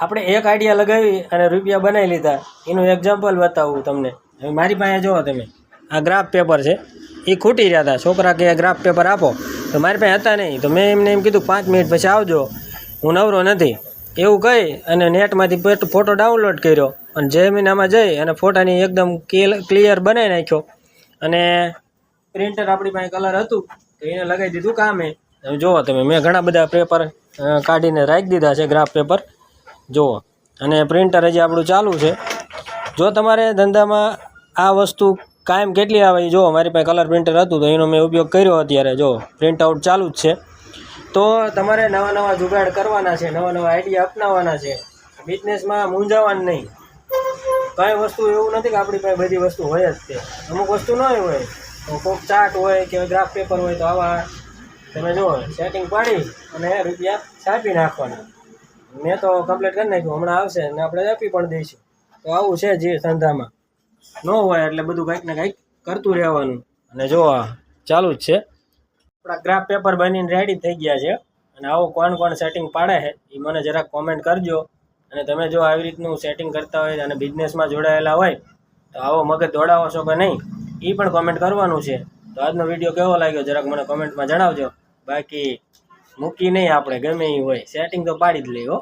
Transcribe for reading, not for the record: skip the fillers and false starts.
આપણે એક આઈડિયા લગાવી અને રૂપિયા બનાવી લીધા એનું એક્ઝામ્પલ બતાવું તમને. હવે મારી પાસે જુઓ તમે, આ ગ્રાફ પેપર છે, એ ખૂટી રહ્યા હતા. છોકરા કે ગ્રાફ પેપર આપો, તો મારી પાસે હતા નહીં. તો મેં એમને એમ કીધું 5 મિનિટ પછી આવજો, હું નવરો નથી એવું કહી અને નેટમાંથી ફોટો ડાઉનલોડ કર્યો અને જેમિનામાં જઈ અને ફોટાની એકદમ ક્લિયર બનાવી નાખ્યો. અને પ્રિન્ટર આપણી પાસે કલર હતું તો એને લગાવી દીધું કામે. જુઓ તમે, મેં ઘણા બધા પેપર કાઢીને રાખી દીધા છે, ગ્રાફ પેપર જુઓ. અને પ્રિન્ટર હજી આપણું ચાલુ છે. જો તમારે ધંધામાં આ વસ્તુ કાયમ કેટલી આવે જો મારી પાસે કલર પ્રિન્ટર હતું તો એનો મેં ઉપયોગ કર્યો. અત્યારે જો પ્રિન્ટ આઉટ ચાલુ જ છે. તો તમારે નવા નવા જુગાડ કરવાના છે, નવા નવા આઈડિયા અપનાવવાના છે. બિઝનેસમાં મૂંઝાવાનું નહીં. કંઈ વસ્તુ એવું નથી કે આપણી પાસે બધી વસ્તુ હોય જ તે. અમુક વસ્તુ ન હોય તો કોઈક ચાર્ટ હોય કે ગ્રાફ પેપર હોય તો આવા તમે જુઓ સેટિંગ પાડી અને રૂપિયા છાપી નાખવાના. મેં તો કમ્પ્લીટ કરી નાખ્યું, હમણાં આવશે ને આપણે આપી પણ દઈશું. તો આવું છે જે ધંધામાં ન હોય એટલે બધું કંઈક ને કંઈક કરતું રહેવાનું. અને જો આ ચાલુ જ છે. આપણા ગ્રાફ પેપર બનીને રેડી થઈ ગયા છે. અને આવું કોણ કોણ સેટિંગ પાડે છે એ મને જરાક કોમેન્ટ કરજો. અને તમે જો આવી રીતનું સેટિંગ કરતા હોય અને બિઝનેસમાં જોડાયેલા હોય તો આવો મગજ દોડાવો છો કે નહીં એ પણ કોમેન્ટ કરવાનું છે. તો આજનો વિડીયો કેવો લાગ્યો જરાક મને કોમેન્ટમાં જણાવજો. બાકી મૂકી નહીં આપણે, ગમે એ હોય સેટિંગ તો પાડી જ લઈએ હો.